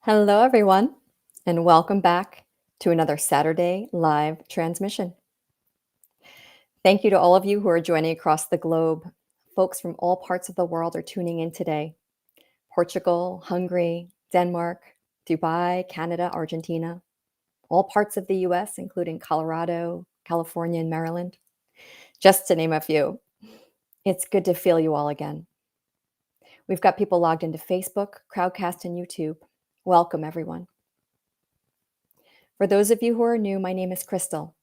Hello, everyone, and welcome back to another Saturday live transmission. Thank you to all of you who are joining across the globe. Folks from all parts of the world are tuning in today. Portugal, Hungary, Denmark, Dubai, Canada, Argentina, all parts of the US, including Colorado, California, and Maryland, just to name a few. It's good to feel you all again. We've got people logged into Facebook, Crowdcast, and YouTube. Welcome, everyone. For those of you who are new, my name is Crystal.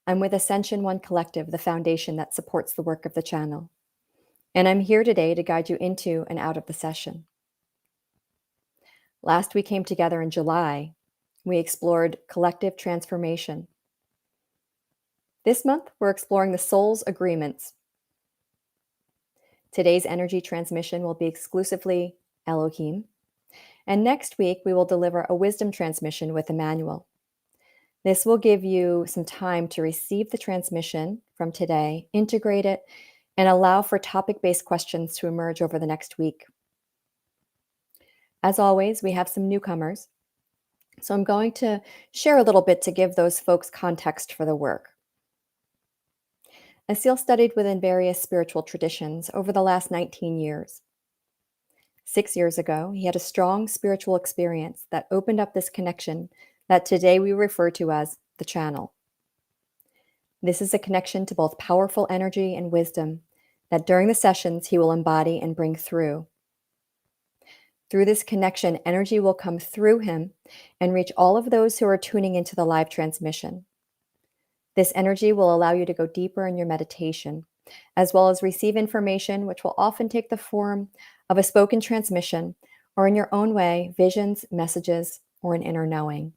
I'm with Ascension One Collective, the foundation that supports the work of the channel. And I'm here today to guide you into and out of the session. Last we came together in July, we explored collective transformation. This month, we're exploring the soul's agreements. Today's energy transmission will be exclusively Elohim. And next week, we will deliver a wisdom transmission with Emmanuel. This will give you some time to receive the transmission from today, integrate it, and allow for topic-based questions to emerge over the next week. As always, we have some newcomers, so I'm going to share a little bit to give those folks context for the work. Asil studied within various spiritual traditions over the last 19 years. 6 years ago, he had a strong spiritual experience that opened up this connection that today we refer to as the channel. This is a connection to both powerful energy and wisdom that during the sessions he will embody and bring through. Through this connection, energy will come through him and reach all of those who are tuning into the live transmission. This energy will allow you to go deeper in your meditation, as well as receive information which will often take the form of a spoken transmission or in your own way, visions, messages, or an inner knowing.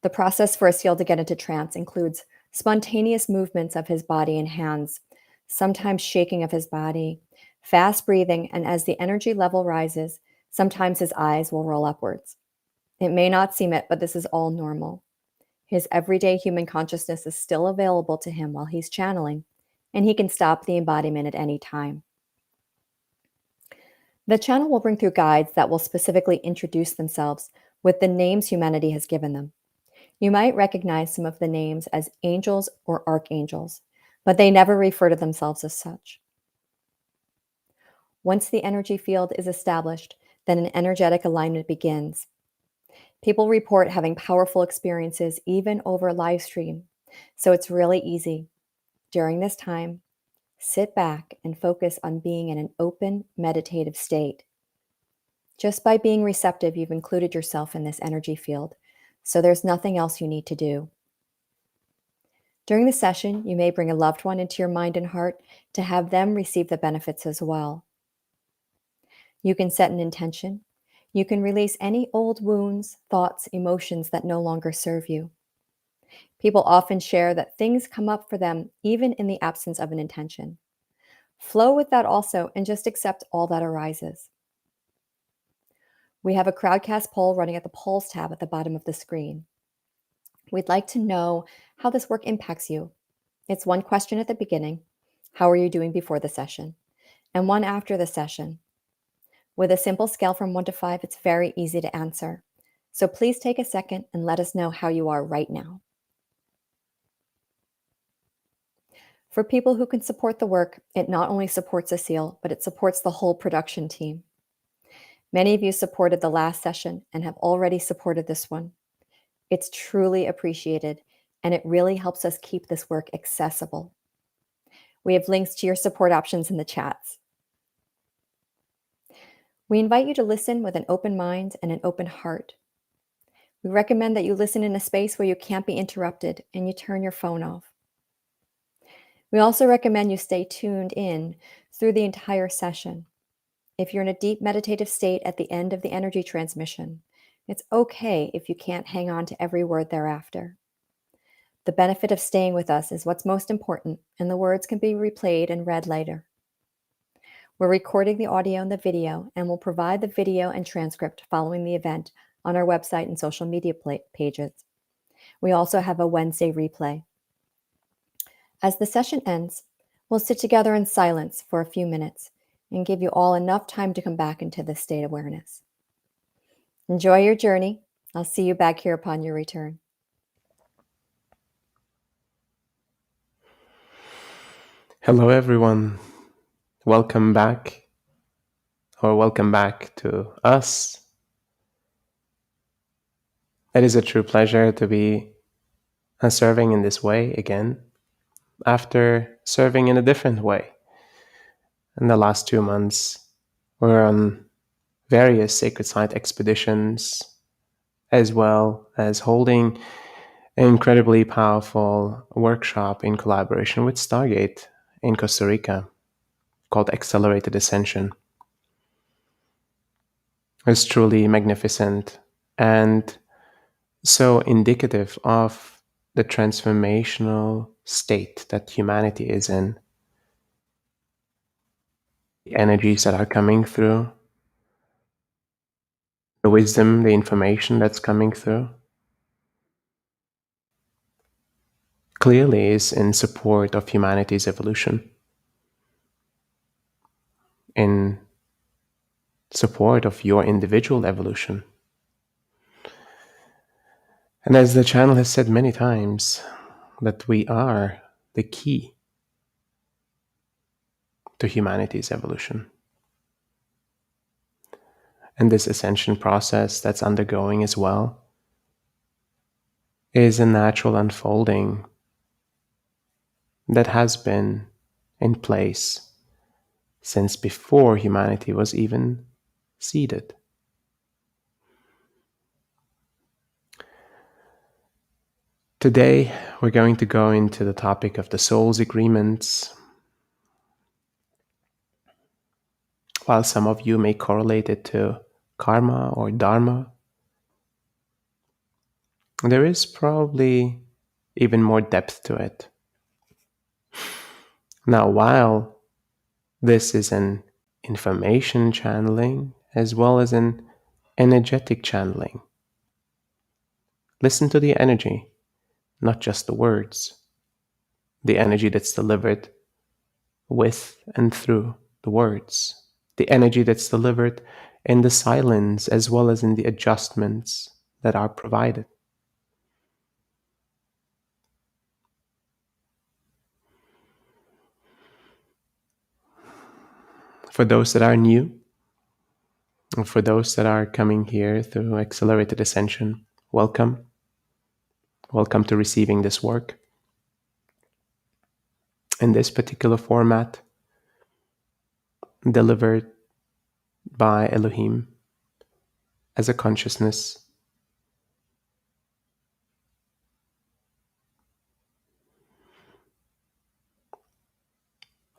The process for Asil to get into trance includes spontaneous movements of his body and hands, sometimes shaking of his body, fast breathing, and as the energy level rises, sometimes his eyes will roll upwards. It may not seem it, but this is all normal. His everyday human consciousness is still available to him while he's channeling, and he can stop the embodiment at any time. The channel will bring through guides that will specifically introduce themselves with the names humanity has given them. You might recognize some of the names as angels or archangels, but they never refer to themselves as such. Once the energy field is established, then an energetic alignment begins. People report having powerful experiences even over live stream, so it's really easy. During this time, sit back and focus on being in an open, meditative state. Just by being receptive, you've included yourself in this energy field, so there's nothing else you need to do. During the session, you may bring a loved one into your mind and heart to have them receive the benefits as well. You can set an intention. You can release any old wounds, thoughts, emotions that no longer serve you. People often share that things come up for them even in the absence of an intention. Flow with that also and just accept all that arises. We have a Crowdcast poll running at the polls tab at the bottom of the screen. We'd like to know how this work impacts you. It's one question at the beginning, how are you doing before the session? And one after the session. With a simple scale from 1 to 5, it's very easy to answer. So please take a second and let us know how you are right now. For people who can support the work, it not only supports Asil, but it supports the whole production team. Many of you supported the last session and have already supported this one. It's truly appreciated, and it really helps us keep this work accessible. We have links to your support options in the chats. We invite you to listen with an open mind and an open heart. We recommend that you listen in a space where you can't be interrupted and you turn your phone off. We also recommend you stay tuned in through the entire session. If you're in a deep meditative state at the end of the energy transmission, it's okay if you can't hang on to every word thereafter. The benefit of staying with us is what's most important, and the words can be replayed and read later. We're recording the audio and the video, and we'll provide the video and transcript following the event on our website and social media pages. We also have a Wednesday replay. As the session ends, we'll sit together in silence for a few minutes and give you all enough time to come back into this state of awareness. Enjoy your journey. I'll see you back here upon your return. Hello, everyone. Welcome back, or welcome back to us. It is a true pleasure to be serving in this way again, after serving in a different way. In the last 2 months, we're on various sacred site expeditions, as well as holding an incredibly powerful workshop in collaboration with Stargate in Costa Rica called Accelerated Ascension. It's truly magnificent and so indicative of the transformational state that humanity is in. The energies that are coming through, the wisdom, the information that's coming through, clearly is in support of humanity's evolution, in support of your individual evolution. And as the channel has said many times, that we are the key to humanity's evolution. And this ascension process that's undergoing as well is a natural unfolding that has been in place since before humanity was even seeded. Today, we're going to go into the topic of the soul's agreements. While some of you may correlate it to karma or dharma, there is probably even more depth to it. Now, while this is an information channeling as well as an energetic channeling, listen to the energy, not just the words, the energy that's delivered with and through the words, the energy that's delivered in the silence as well as in the adjustments that are provided. For those that are new, and for those that are coming here through Accelerated Ascension, welcome. Welcome to receiving this work. In this particular format, delivered by Elohim as a consciousness.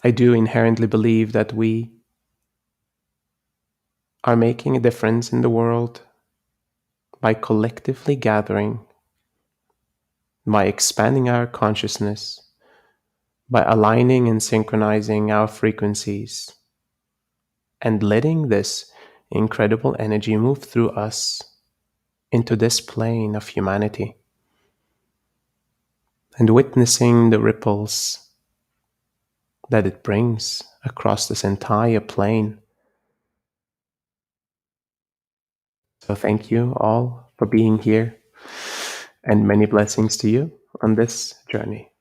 I do inherently believe that we are making a difference in the world by collectively gathering, by expanding our consciousness, by aligning and synchronizing our frequencies, and letting this incredible energy move through us into this plane of humanity, and witnessing the ripples that it brings across this entire plane. So thank you all for being here, and many blessings to you on this journey.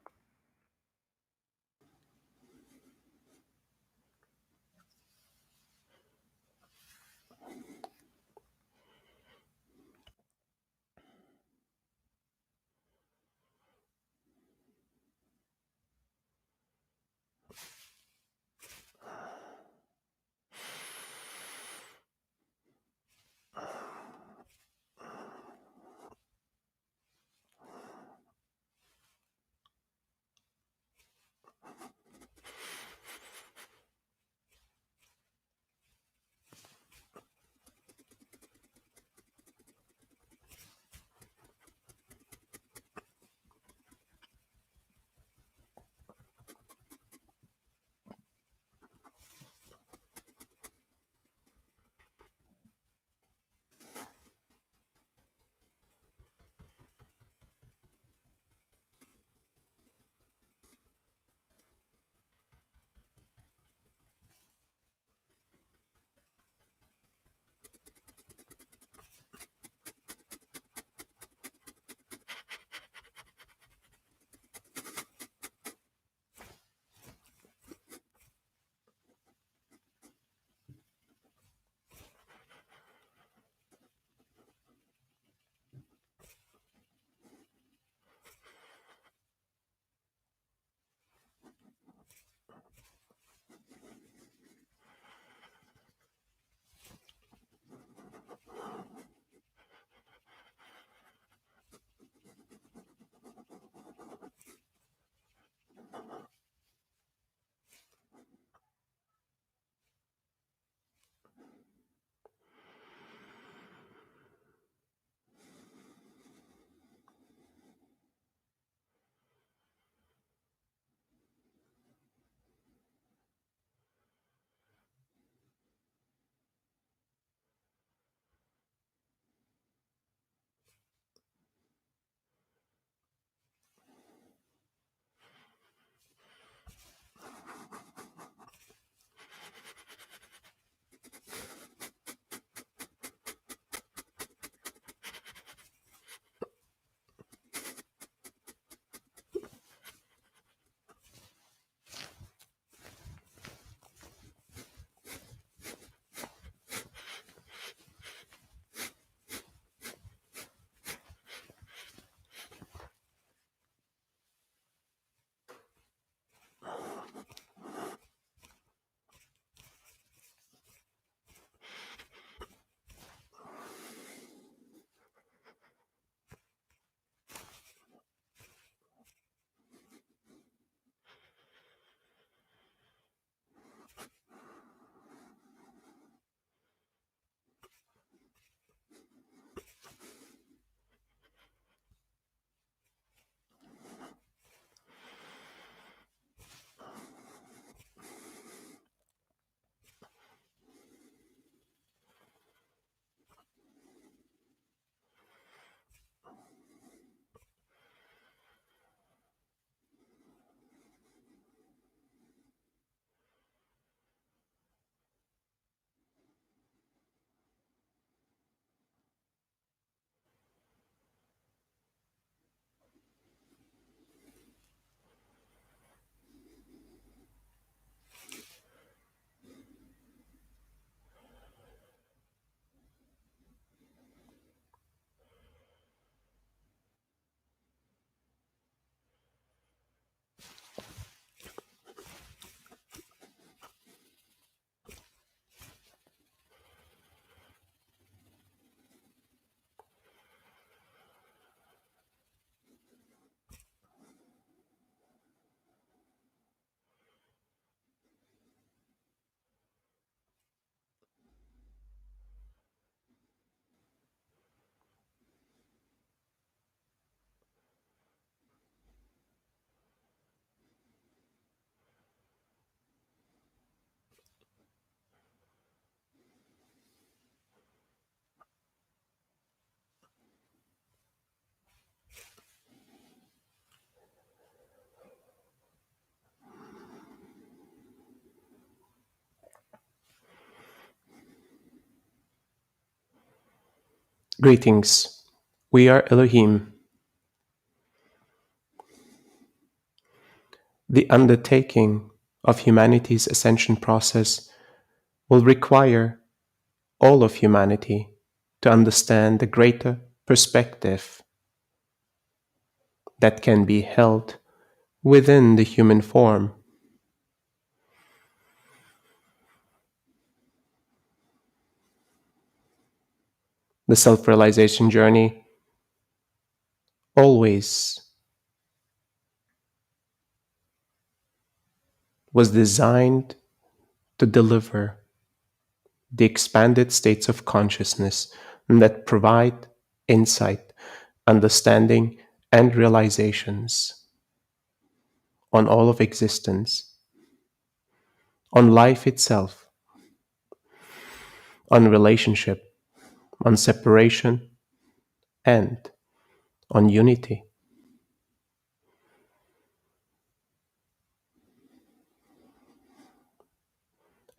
Greetings. We are Elohim. The undertaking of humanity's ascension process will require all of humanity to understand the greater perspective that can be held within the human form. The self-realization journey always was designed to deliver the expanded states of consciousness that provide insight, understanding, and realizations on all of existence, on life itself, on relationship, on separation, and on unity.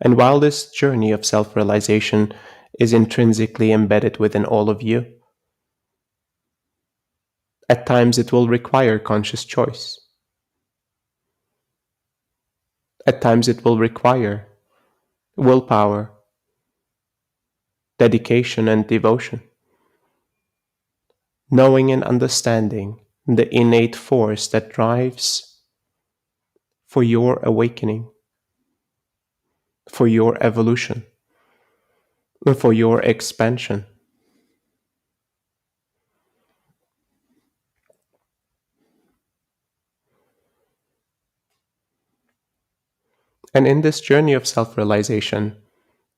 And while this journey of self-realization is intrinsically embedded within all of you, at times it will require conscious choice. At times it will require willpower, dedication, and devotion, knowing and understanding the innate force that drives for your awakening, for your evolution, and for your expansion. And in this journey of self-realization,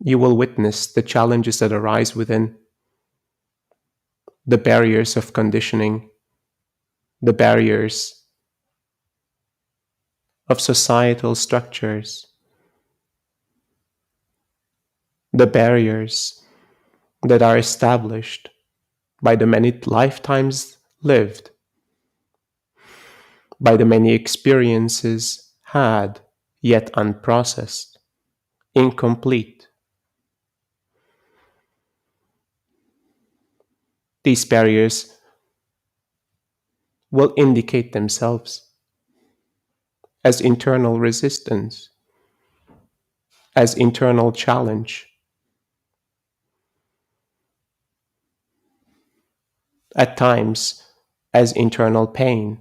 you will witness the challenges that arise within, the barriers of conditioning, the barriers of societal structures, the barriers that are established by the many lifetimes lived, by the many experiences had yet unprocessed, incomplete. These barriers will indicate themselves as internal resistance, as internal challenge, at times as internal pain.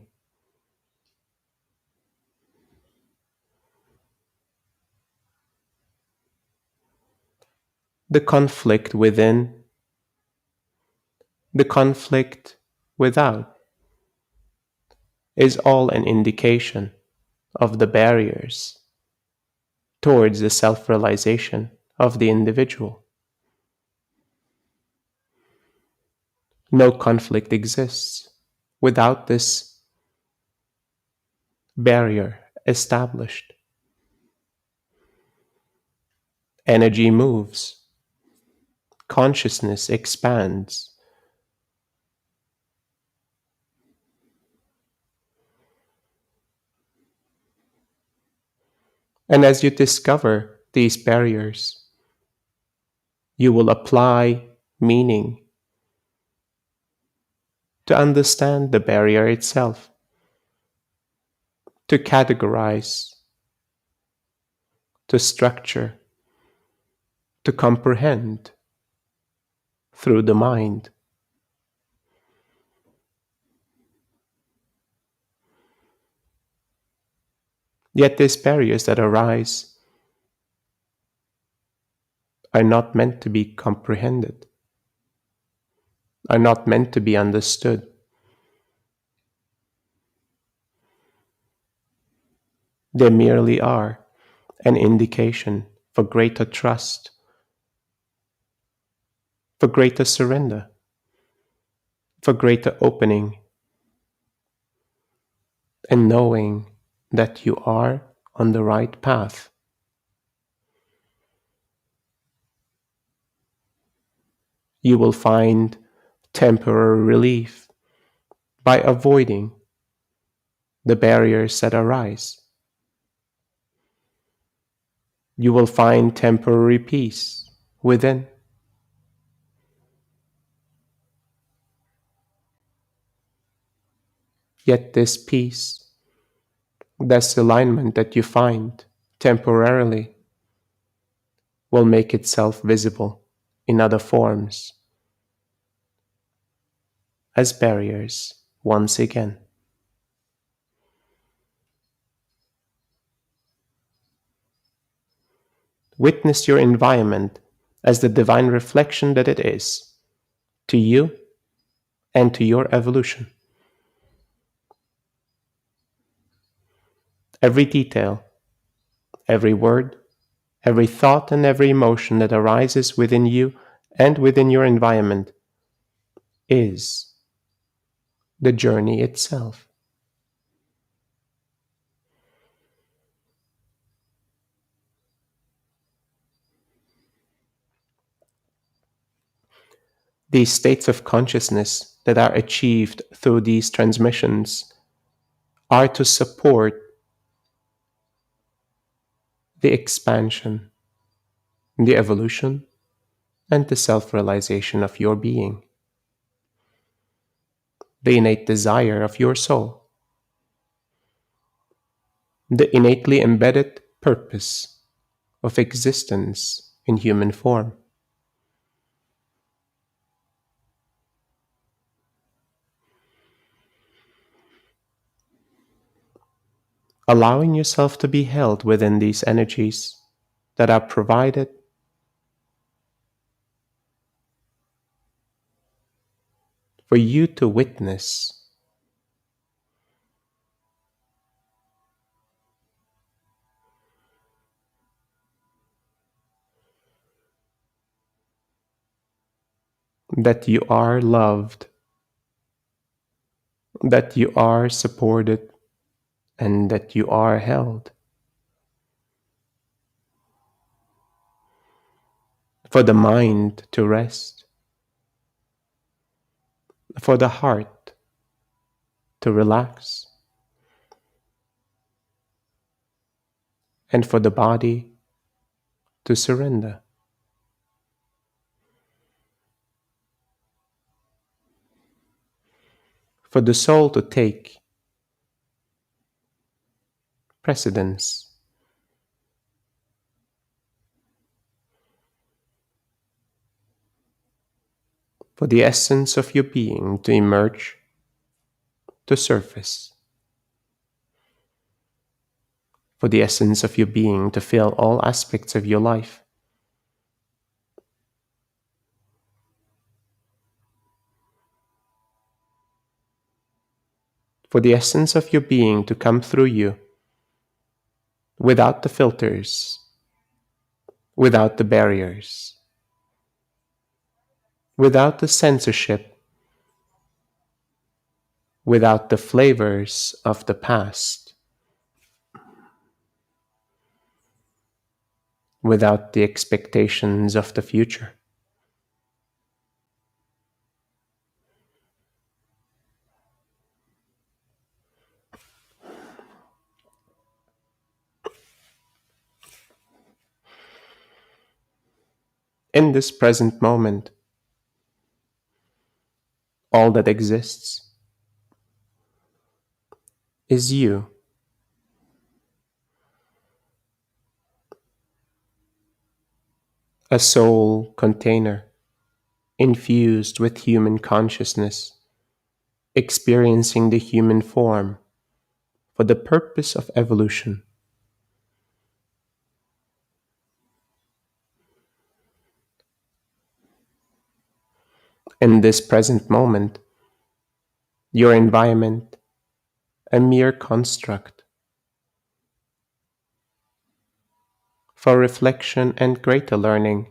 The conflict within, the conflict without, is all an indication of the barriers towards the self-realization of the individual. No conflict exists without this barrier established. Energy moves, consciousness expands. And as you discover these barriers, you will apply meaning to understand the barrier itself, to categorize, to structure, to comprehend through the mind. Yet these barriers that arise are not meant to be comprehended, are not meant to be understood. They merely are an indication for greater trust, for greater surrender, for greater opening, and knowing that you are on the right path. You will find temporary relief by avoiding the barriers that arise. You will find temporary peace within. Yet this peace, this alignment that you find temporarily, will make itself visible in other forms as barriers once again. Witness your environment as the divine reflection that it is to you and to your evolution. Every detail, every word, every thought, and every emotion that arises within you and within your environment is the journey itself. These states of consciousness that are achieved through these transmissions are to support the expansion, the evolution, and the self realization of your being, the innate desire of your soul, the innately embedded purpose of existence in human form. Allowing yourself to be held within these energies that are provided for you to witness that you are loved, that you are supported, and that you are held. For the mind to rest, for the heart to relax, and for the body to surrender. For the soul to take precedence. For the essence of your being to emerge, to surface. For the essence of your being to fill all aspects of your life. For the essence of your being to come through you without the filters, without the barriers, without the censorship, without the flavors of the past, without the expectations of the future. In this present moment, all that exists is you. A soul container infused with human consciousness, experiencing the human form for the purpose of evolution. In this present moment, your environment, a mere construct for reflection and greater learning,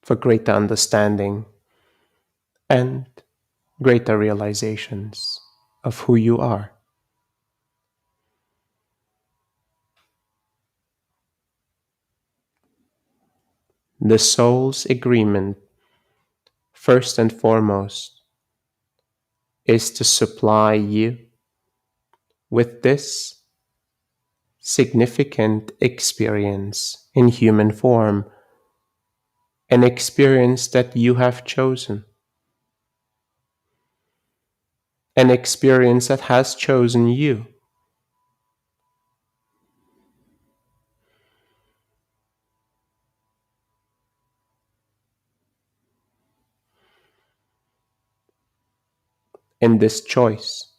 for greater understanding and greater realizations of who you are. The soul's agreement, first and foremost, is to supply you with this significant experience in human form, an experience that you have chosen. an experience that has chosen you. In this choice,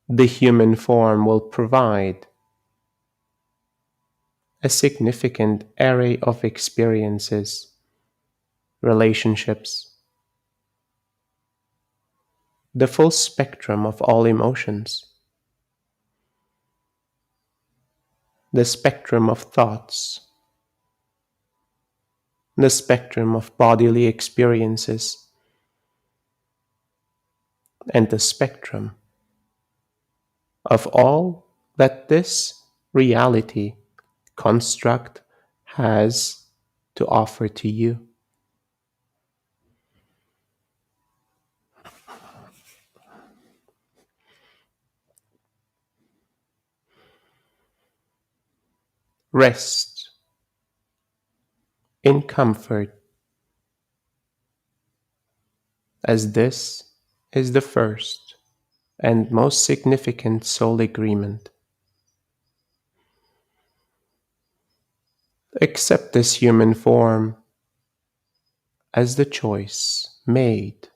the human form will provide a significant array of experiences, relationships, the full spectrum of all emotions, the spectrum of thoughts, the spectrum of bodily experiences, and the spectrum of all that this reality construct has to offer to you. Rest in comfort, as this is the first and most significant soul agreement. Accept this human form as the choice made,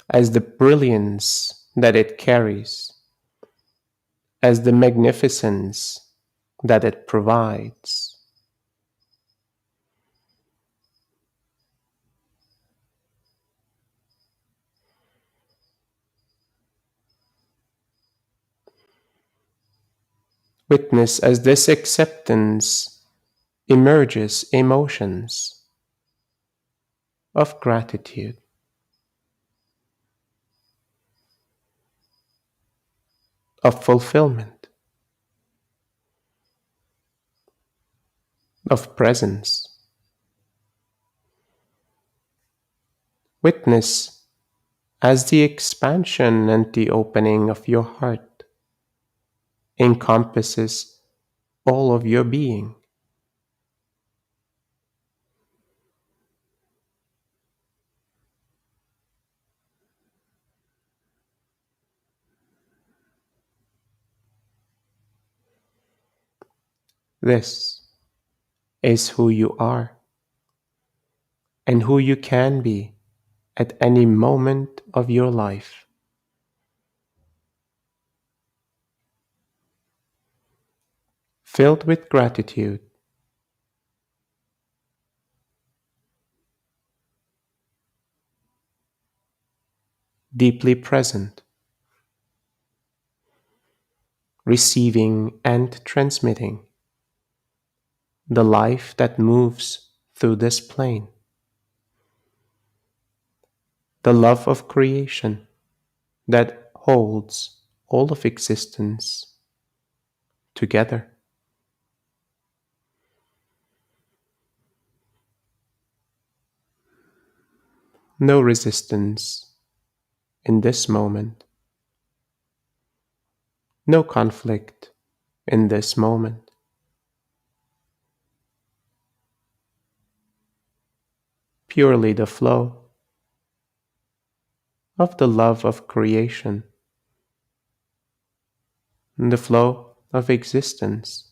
as the brilliance that it carries, as the magnificence that it provides. Witness as this acceptance emerges emotions of gratitude, of fulfillment, of presence. Witness as the expansion and the opening of your heart encompasses all of your being. This is who you are and who you can be at any moment of your life. Filled with gratitude, deeply present, receiving and transmitting the life that moves through this plane, the love of creation that holds all of existence together. No resistance in this moment, no conflict in this moment. Purely the flow of the love of creation, the flow of existence.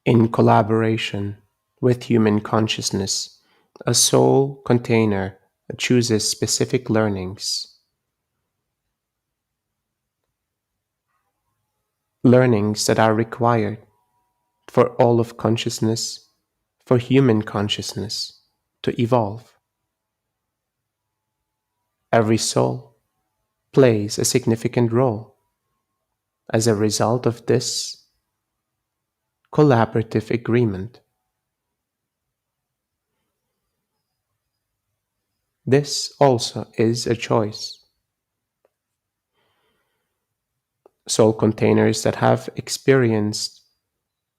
In collaboration with human consciousness, a soul container chooses specific learnings that are required for all of consciousness, for human consciousness to evolve. Every soul plays a significant role as a result of this collaborative agreement. This also is a choice. Soul containers that have experienced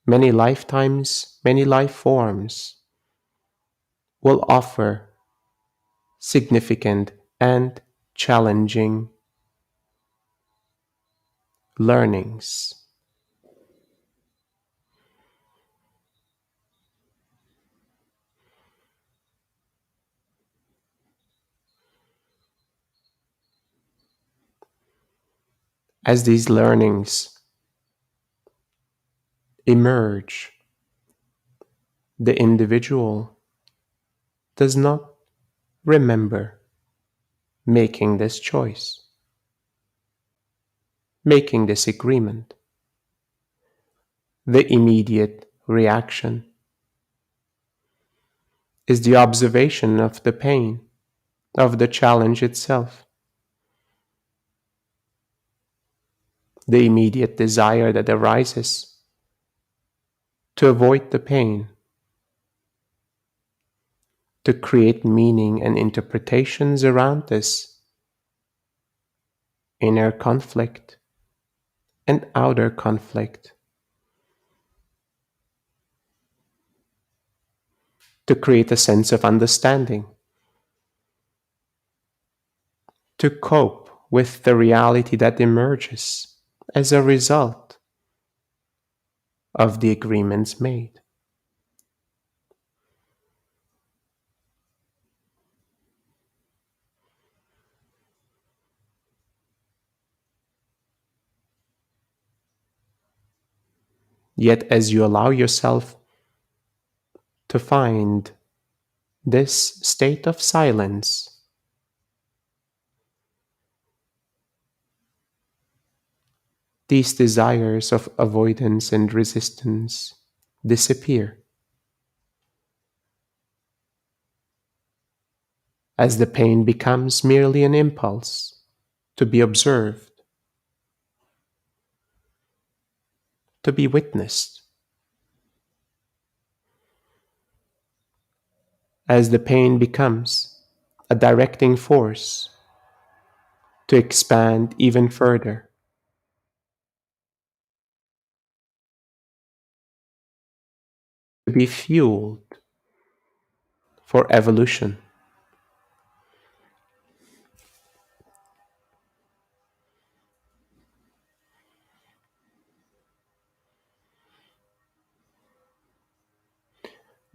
many lifetimes, many life forms will offer significant and challenging learnings. As these learnings emerge, the individual does not remember making this choice, making this agreement. The immediate reaction is the observation of the pain, of the challenge itself, the immediate desire that arises to avoid the pain, to create meaning and interpretations around this inner conflict and outer conflict, to create a sense of understanding, to cope with the reality that emerges as a result of the agreements made. Yet, as you allow yourself to find this state of silence, these desires of avoidance and resistance disappear as the pain becomes merely an impulse to be observed, to be witnessed. As the pain becomes a directing force to expand even further, to be fueled for evolution.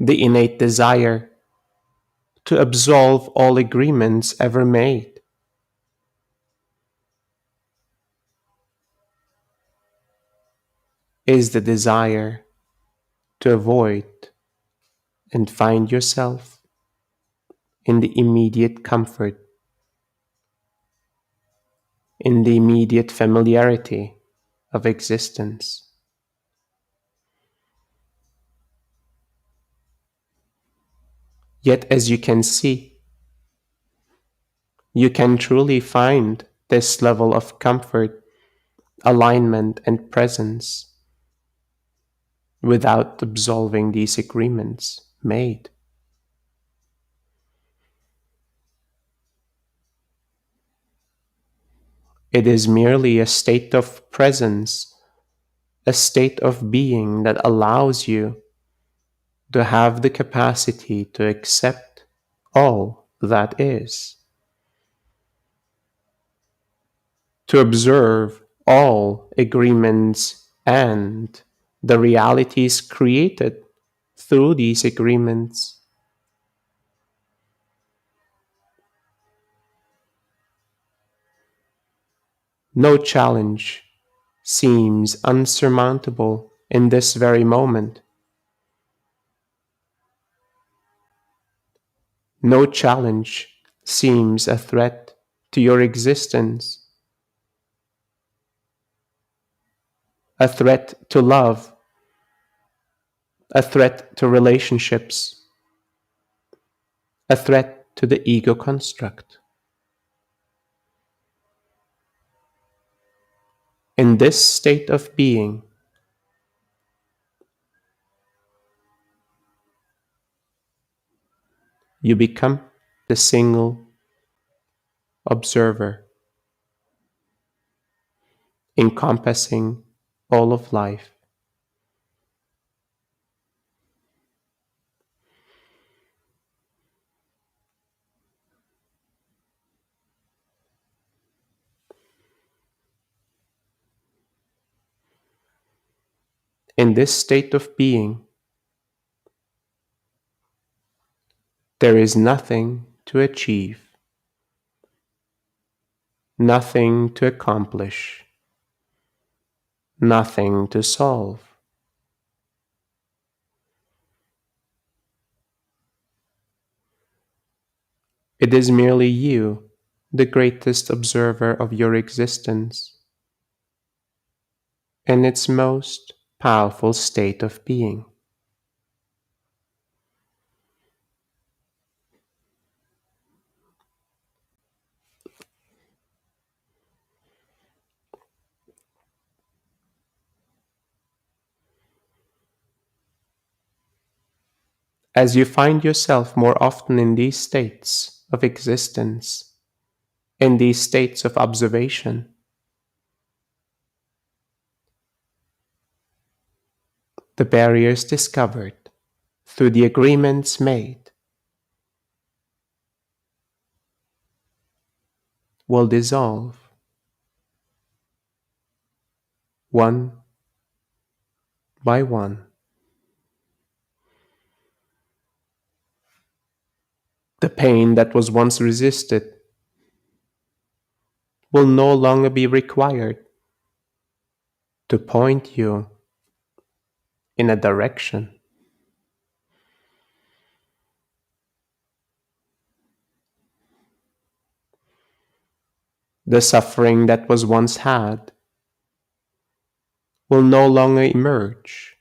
The innate desire to absolve all agreements ever made is the desire to avoid and find yourself in the immediate comfort, in the immediate familiarity of existence. Yet, as you can see, you can truly find this level of comfort, alignment, and presence without absolving these agreements made. It is merely a state of presence, a state of being that allows you to have the capacity to accept all that is, to observe all agreements and the realities created through these agreements. No challenge seems unsurmountable in this very moment. No challenge seems a threat to your existence, a threat to love, a threat to relationships, a threat to the ego construct. In this state of being, you become the single observer, encompassing all of life. In this state of being, there is nothing to achieve, nothing to accomplish, nothing to solve. It is merely you, the greatest observer of your existence, in its most powerful state of being. As you find yourself more often in these states of existence, in these states of observation, the barriers discovered through the agreements made will dissolve one by one. The pain that was once resisted will no longer be required to point you in a direction. The suffering that was once had will no longer emerge,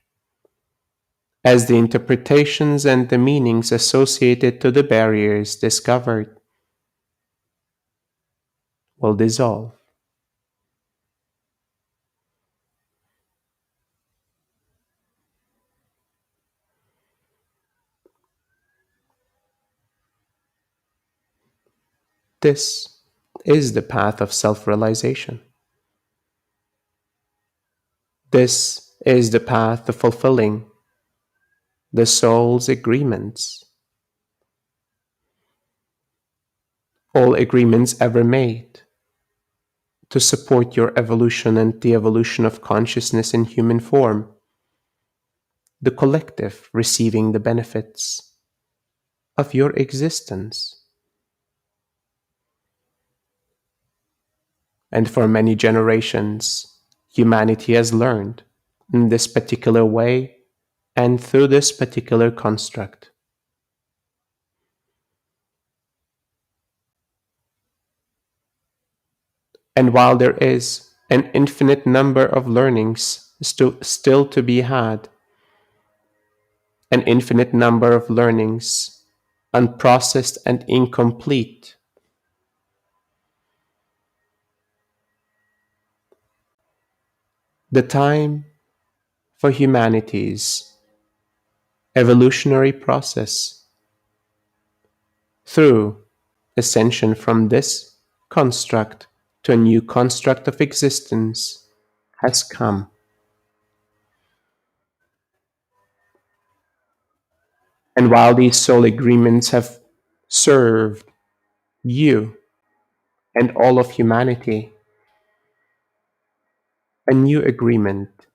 as the interpretations and the meanings associated to the barriers discovered will dissolve. This is the path of self-realization. This is the path of fulfilling the soul's agreements. All agreements ever made to support your evolution and the evolution of consciousness in human form, the collective receiving the benefits of your existence. And for many generations, humanity has learned in this particular way and through this particular construct. And while there is an infinite number of learnings still to be had, an infinite number of learnings unprocessed and incomplete, the time for humanity's evolutionary process through ascension from this construct to a new construct of existence has come. And while these soul agreements have served you and all of humanity, a new agreement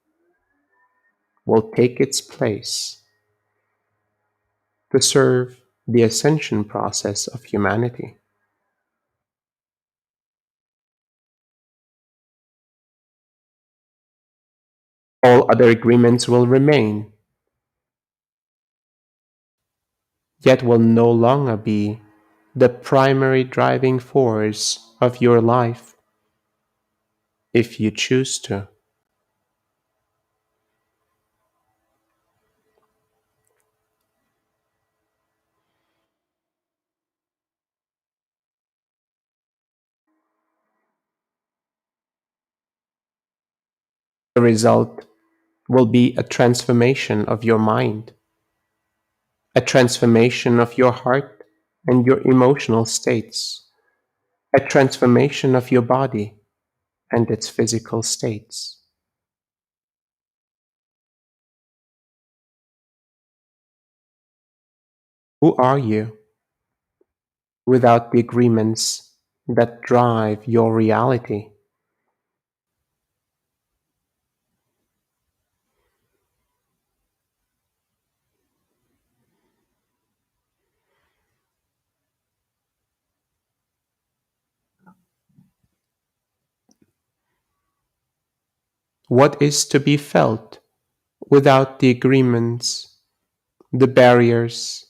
will take its place to serve the ascension process of humanity. All other agreements will remain, yet will no longer be the primary driving force of your life if you choose to. The result will be a transformation of your mind, a transformation of your heart and your emotional states, a transformation of your body and its physical states. Who are you without the agreements that drive your reality? What is to be felt without the agreements, the barriers,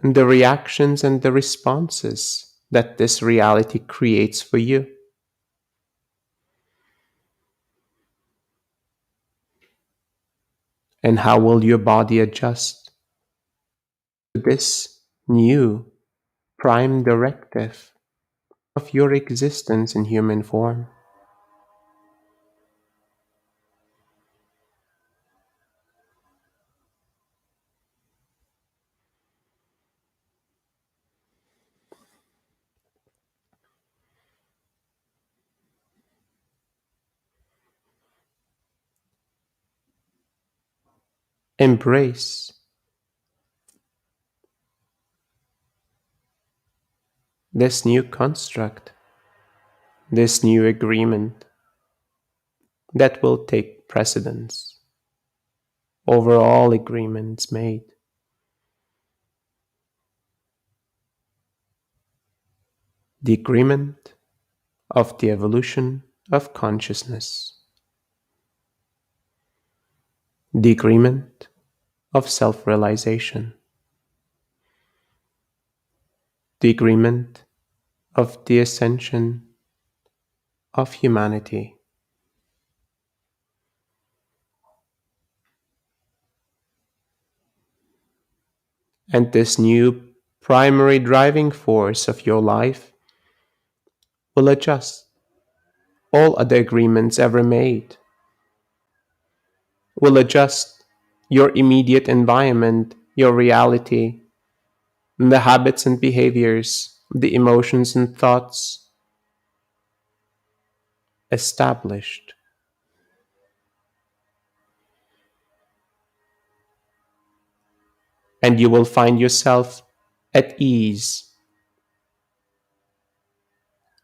and the reactions and the responses that this reality creates for you? And how will your body adjust to this new prime directive of your existence in human form? Embrace this new construct, this new agreement that will take precedence over all agreements made. The agreement of the evolution of consciousness, the agreement of self realization, the agreement of the ascension of humanity. And this new primary driving force of your life will adjust all other agreements ever made, will adjust your immediate environment, your reality, the habits and behaviors, the emotions and thoughts established. And you will find yourself at ease,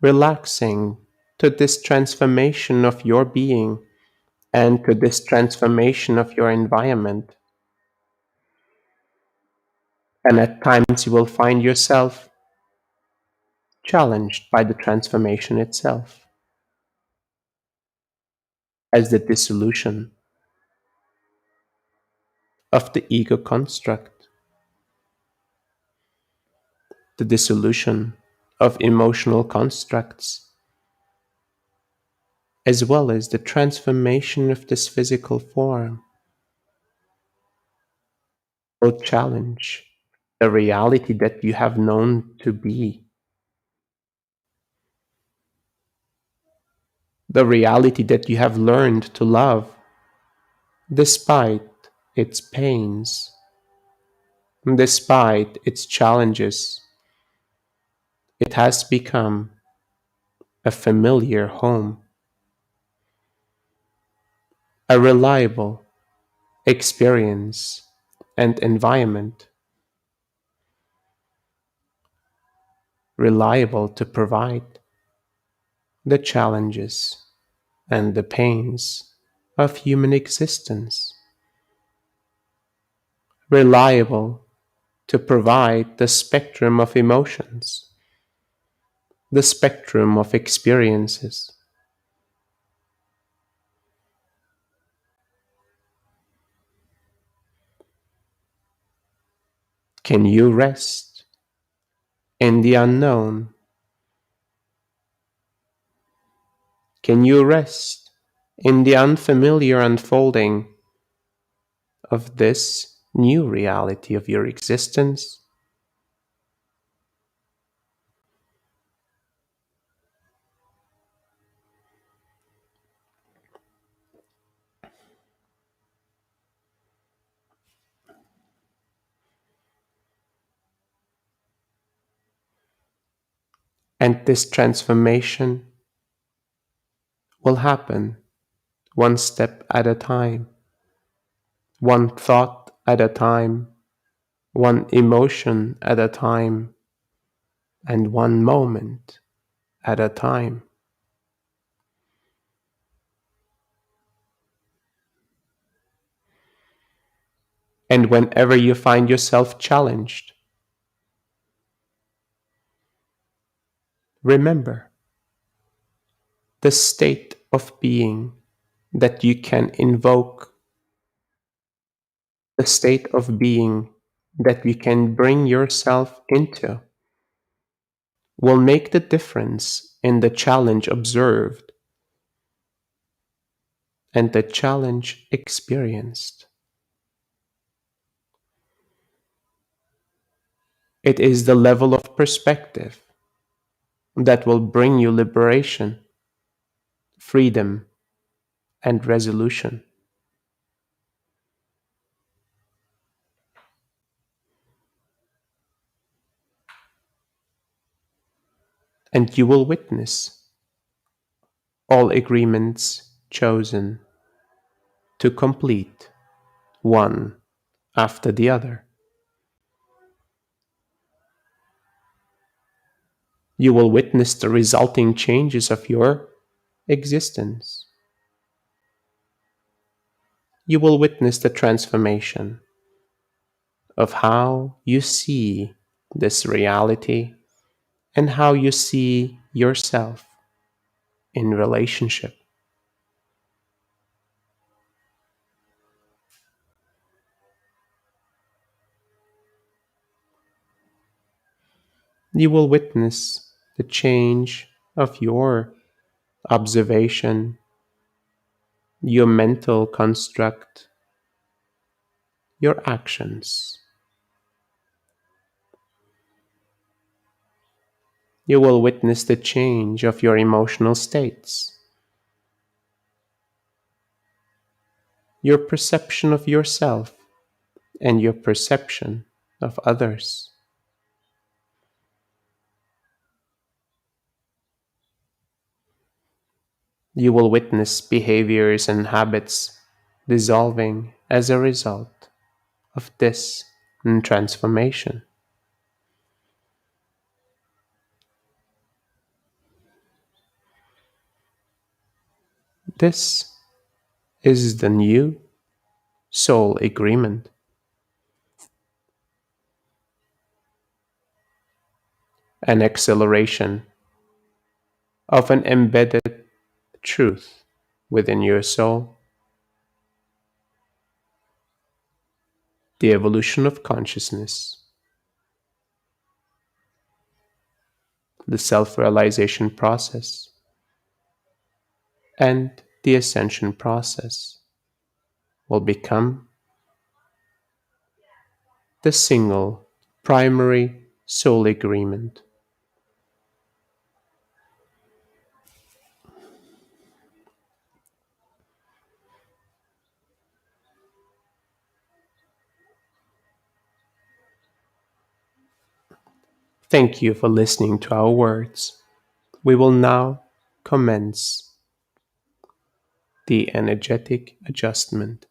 relaxing to this transformation of your being and to this transformation of your environment. And at times you will find yourself challenged by the transformation itself as the dissolution of the ego construct, the dissolution of emotional constructs, as well as the transformation of this physical form will challenge the reality that you have known to be, the reality that you have learned to love despite its pains, despite its challenges. It has become a familiar home, a reliable experience and environment, reliable to provide the challenges and the pains of human existence, reliable to provide the spectrum of emotions, the spectrum of experiences. Can you rest in the unknown? Can you rest in the unfamiliar unfolding of this new reality of your existence? And this transformation will happen one step at a time, one thought at a time, one emotion at a time, and one moment at a time. And whenever you find yourself challenged, remember the state of being that you can invoke, the state of being that you can bring yourself into will make the difference in the challenge observed and the challenge experienced. It is the level of perspective that will bring you liberation, freedom, and resolution. And you will witness all agreements chosen to complete one after the other. You will witness the resulting changes of your existence. You will witness the transformation of how you see this reality and how you see yourself in relationship. You will witness the change of your observation, your mental construct, your actions. You will witness the change of your emotional states, your perception of yourself, and your perception of others. You will witness behaviors and habits dissolving as a result of this transformation. This is the new soul agreement, an acceleration of an embedded truth within your soul, the evolution of consciousness, the self realization process, and the ascension process will become the single primary soul agreement. Thank you for listening to our words. We will now commence the energetic adjustment.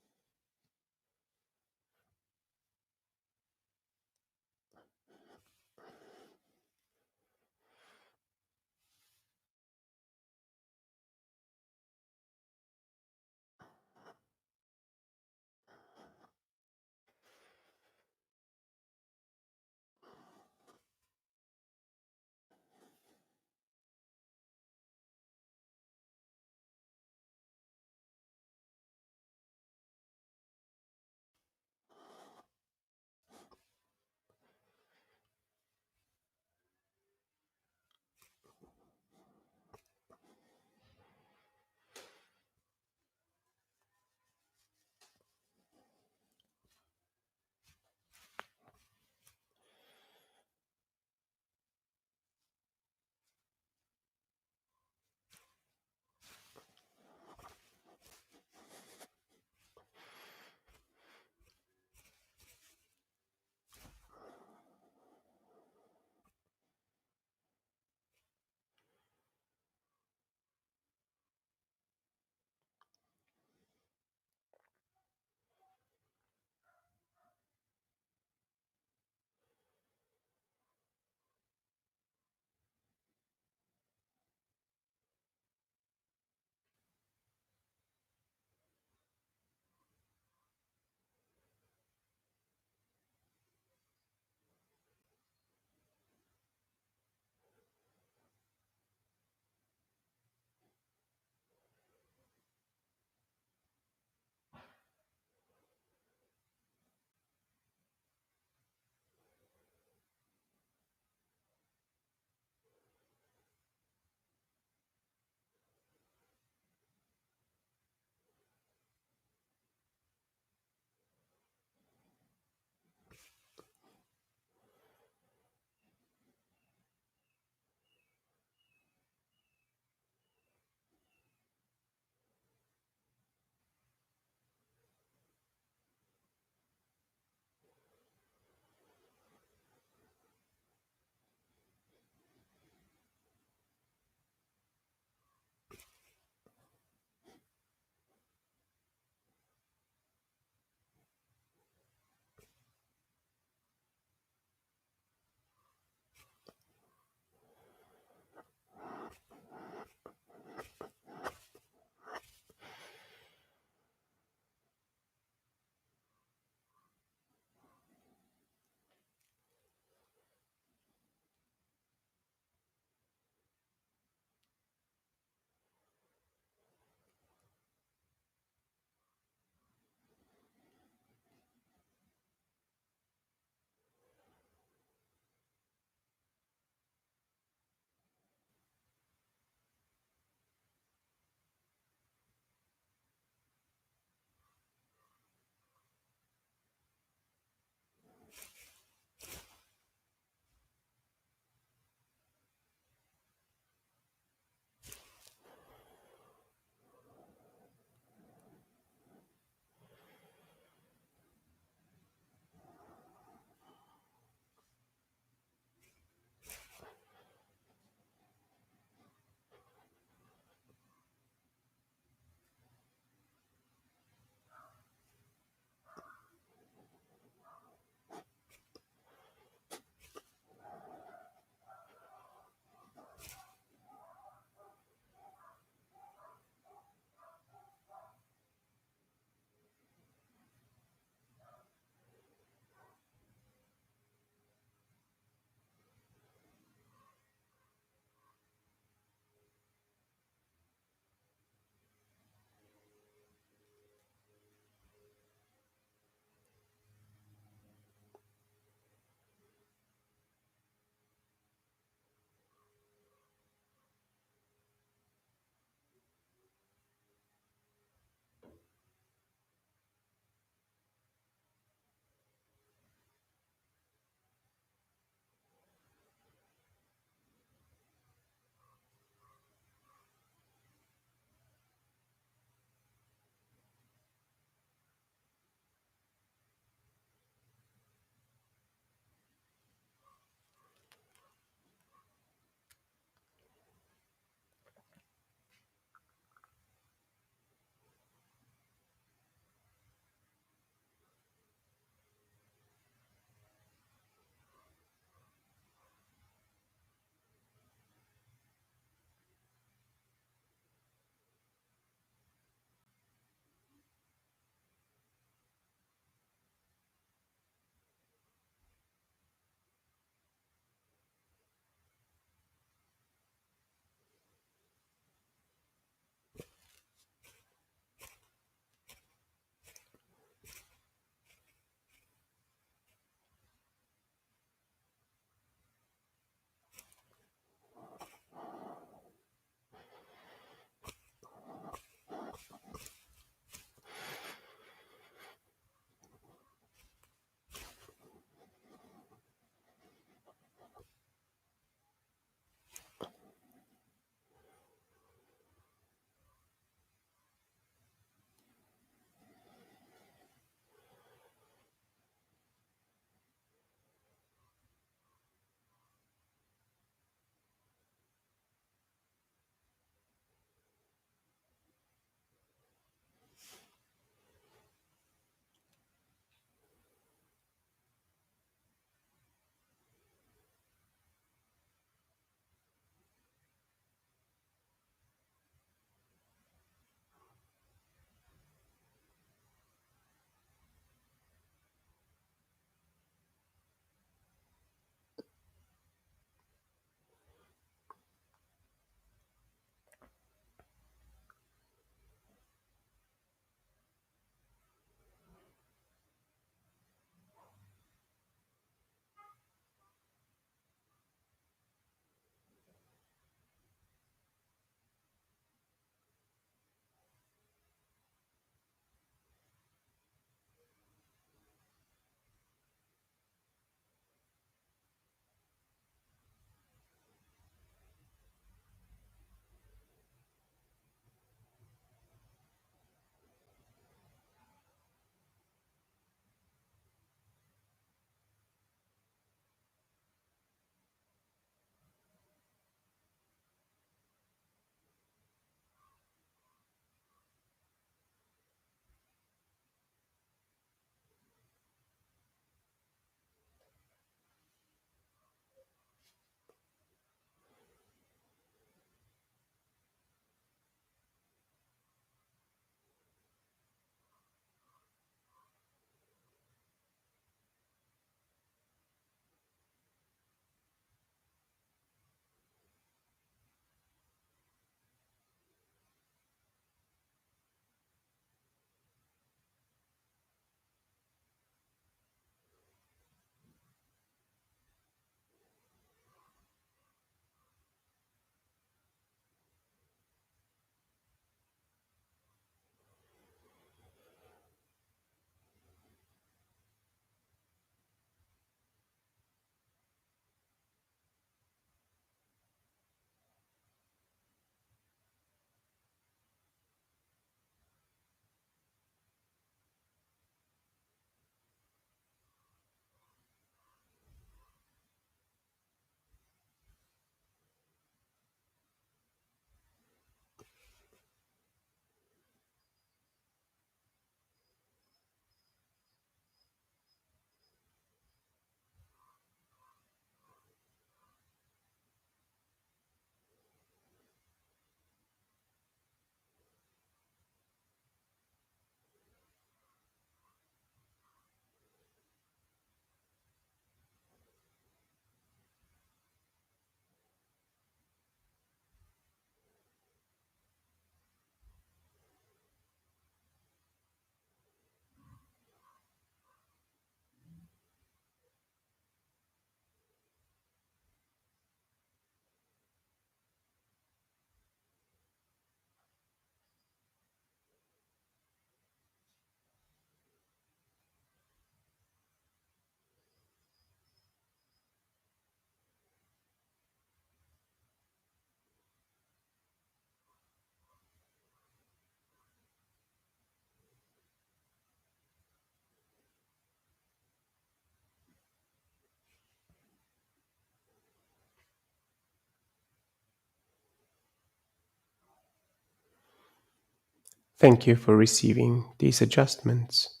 Thank you for receiving these adjustments.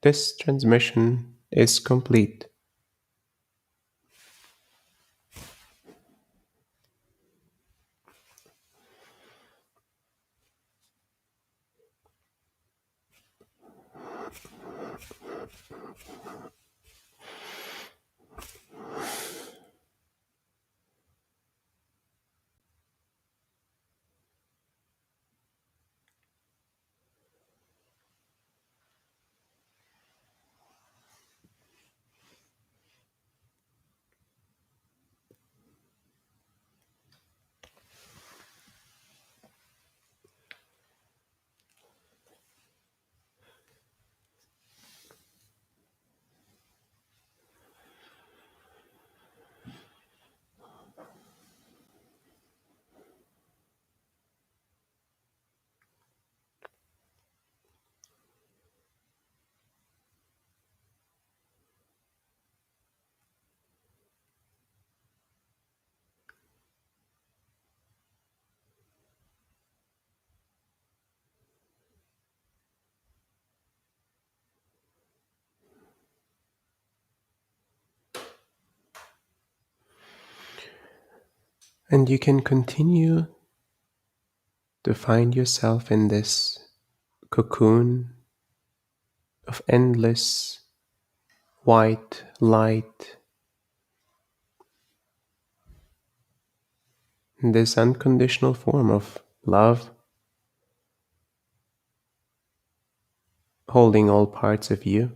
This transmission is complete. And you can continue to find yourself in this cocoon of endless white light, in this unconditional form of love, holding all parts of you.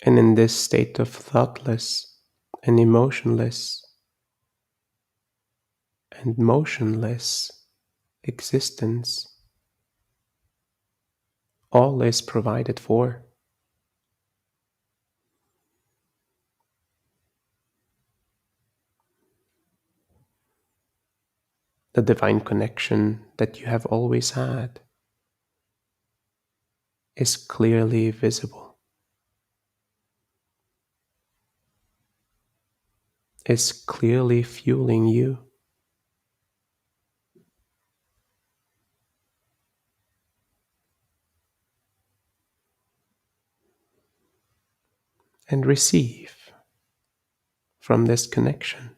And in this state of thoughtless and emotionless and motionless existence, all is provided for. The divine connection that you have always had is clearly visible, is clearly fueling you. And receive from this connection.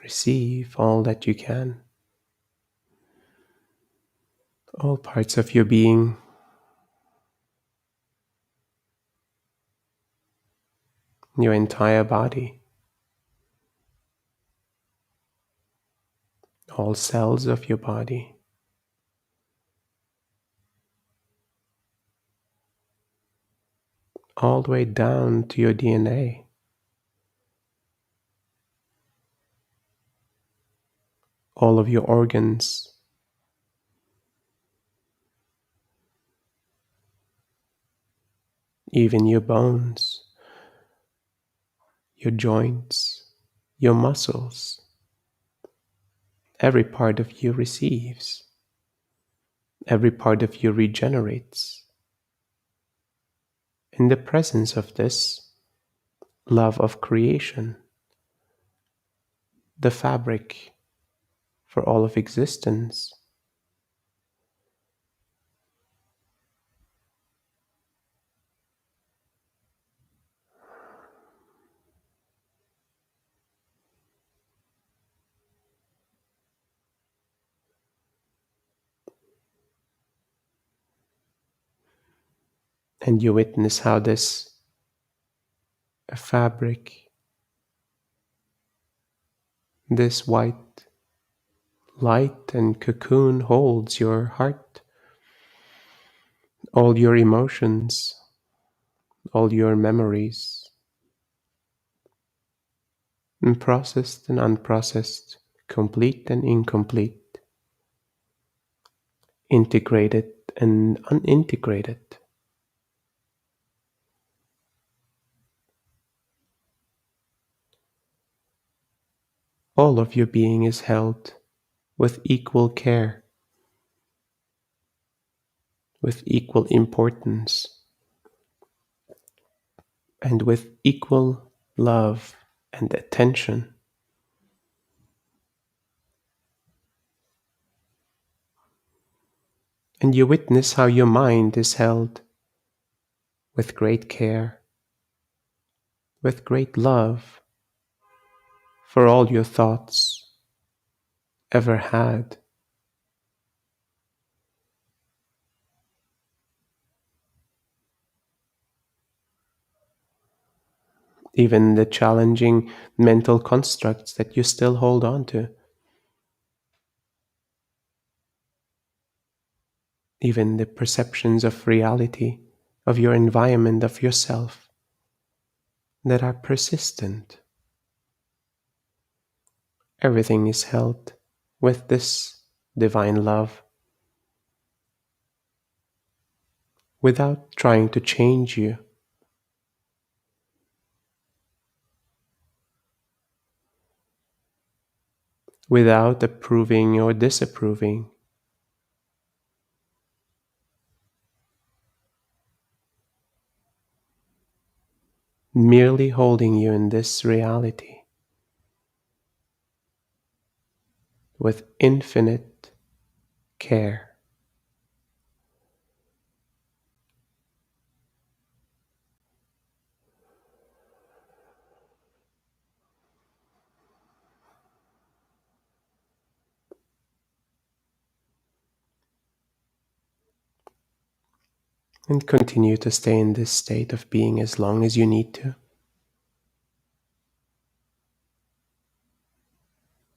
Receive all that you can, all parts of your being, your entire body, all cells of your body, all the way down to your DNA, all of your organs, even your bones, your joints, your muscles. Every part of you receives. Every part of you regenerates. In the presence of this love of creation, the fabric for all of existence, and you witness how this fabric, this white light and cocoon holds your heart, all your emotions, all your memories, and processed and unprocessed, complete and incomplete, integrated and unintegrated. All of your being is held with equal care, with equal importance, and with equal love and attention. And you witness how your mind is held with great care, with great love for all your thoughts ever had. Even the challenging mental constructs that you still hold on to. Even the perceptions of reality, of your environment, of yourself, that are persistent. Everything is held with this divine love without trying to change you, without approving or disapproving, merely holding you in this reality with infinite care. And continue to stay in this state of being as long as you need to.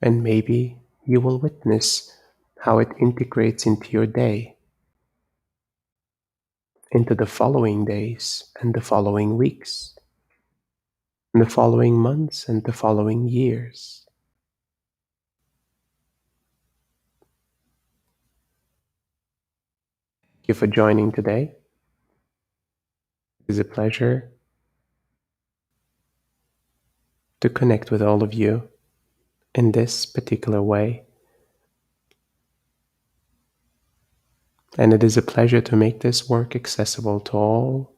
And maybe you will witness how it integrates into your day, into the following days and the following weeks, and the following months and the following years. Thank you for joining today. It is a pleasure to connect with all of you in this particular way. And it is a pleasure to make this work accessible to all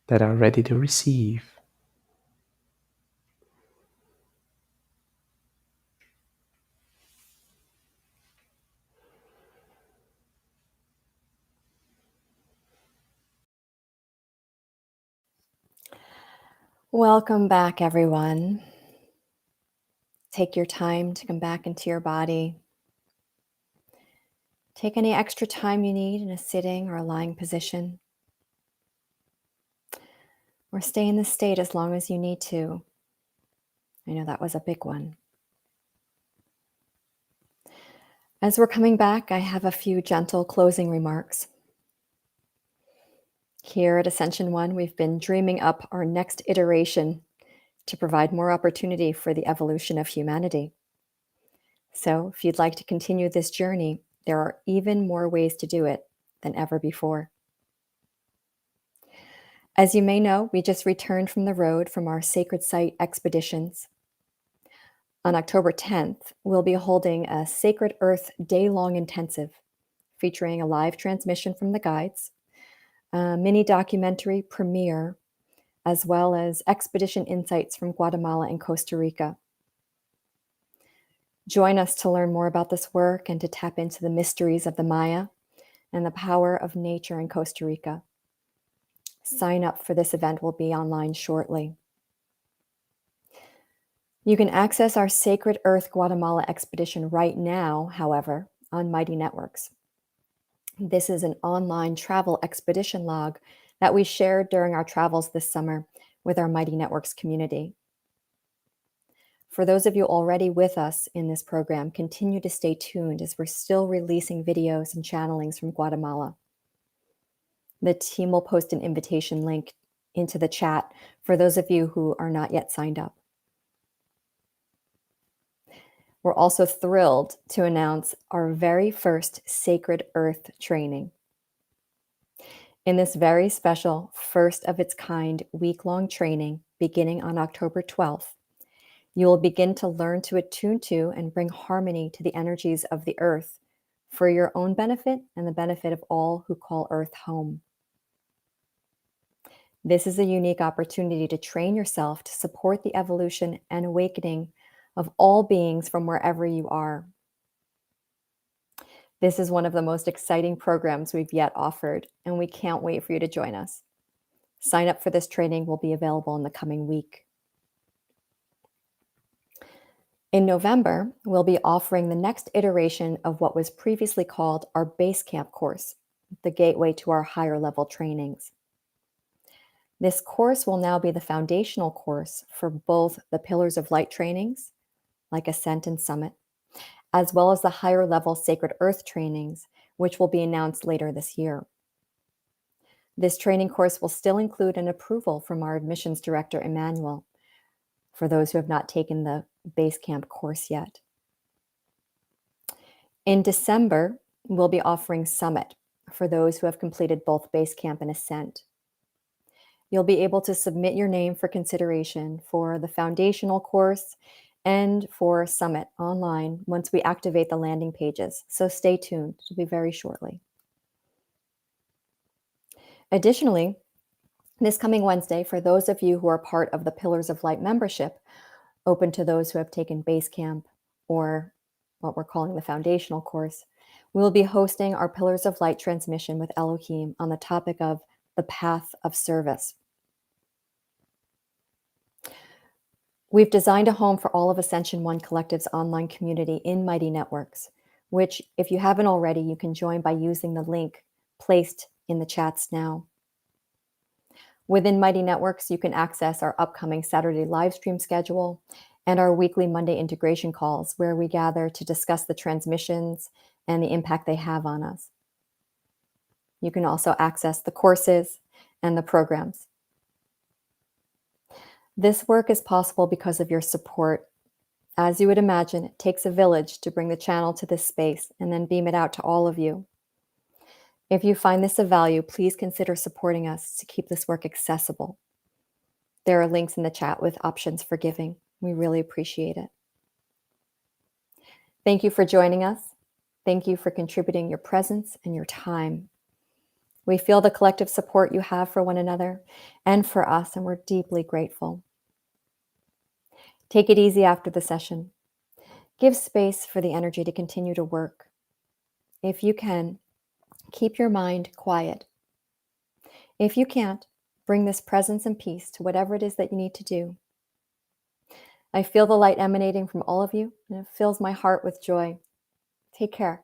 that are ready to receive. Welcome back, everyone. Take your time to come back into your body. Take any extra time you need in a sitting or a lying position. Or stay in this state as long as you need to. I know that was a big one. As we're coming back, I have a few gentle closing remarks. Here at Ascension 1, we've been dreaming up our next iteration to provide more opportunity for the evolution of humanity. So if you'd like to continue this journey, there are even more ways to do it than ever before. As you may know, we just returned from the road from our sacred site expeditions. On October 10th, we'll be holding a Sacred Earth day-long intensive featuring a live transmission from the guides, a mini documentary premiere, as well as expedition insights from Guatemala and Costa Rica. Join us to learn more about this work and to tap into the mysteries of the Maya and the power of nature in Costa Rica. Sign up for this event will be online shortly. You can access our Sacred Earth Guatemala expedition right now, however, on Mighty Networks. This is an online travel expedition log that we shared during our travels this summer with our Mighty Networks community. For those of you already with us in this program, continue to stay tuned as we're still releasing videos and channelings from Guatemala. The team will post an invitation link into the chat for those of you who are not yet signed up. We're also thrilled to announce our very first Sacred Earth training. In this very special, first of its kind week-long training, beginning on October 12th, you will begin to learn to attune to and bring harmony to the energies of the earth for your own benefit and the benefit of all who call Earth home. This is a unique opportunity to train yourself to support the evolution and awakening of all beings from wherever you are. This is one of the most exciting programs we've yet offered, and we can't wait for you to join us. Sign up for this training will be available in the coming week. In November, we'll be offering the next iteration of what was previously called our Base Camp course, the gateway to our higher level trainings. This course will now be the foundational course for both the Pillars of Light trainings, like Ascent and Summit, as well as the higher level Sacred Earth trainings, which will be announced later this year. This training course will still include an approval from our admissions director, Emmanuel, for those who have not taken the Base Camp course yet. In December, we'll be offering Summit for those who have completed both Base Camp and Ascent. You'll be able to submit your name for consideration for the foundational course and for Summit online once we activate the landing pages. So stay tuned, it'll be very shortly. Additionally, this coming Wednesday, for those of you who are part of the Pillars of Light membership, open to those who have taken Base Camp or what we're calling the foundational course, we will be hosting our Pillars of Light transmission with Elohim on the topic of the path of service. We've designed a home for all of Ascension One Collective's online community in Mighty Networks, which, if you haven't already, you can join by using the link placed in the chats now. Within Mighty Networks, you can access our upcoming Saturday live stream schedule and our weekly Monday integration calls, where we gather to discuss the transmissions and the impact they have on us. You can also access the courses and the programs. This work is possible because of your support. As you would imagine, it takes a village to bring the channel to this space and then beam it out to all of you. If you find this of value, please consider supporting us to keep this work accessible. There are links in the chat with options for giving. We really appreciate it. Thank you for joining us. Thank you for contributing your presence and your time. We feel the collective support you have for one another and for us, and we're deeply grateful. Take it easy after the session. Give space for the energy to continue to work. If you can, keep your mind quiet. If you can't, bring this presence and peace to whatever it is that you need to do. I feel the light emanating from all of you, and it fills my heart with joy. Take care.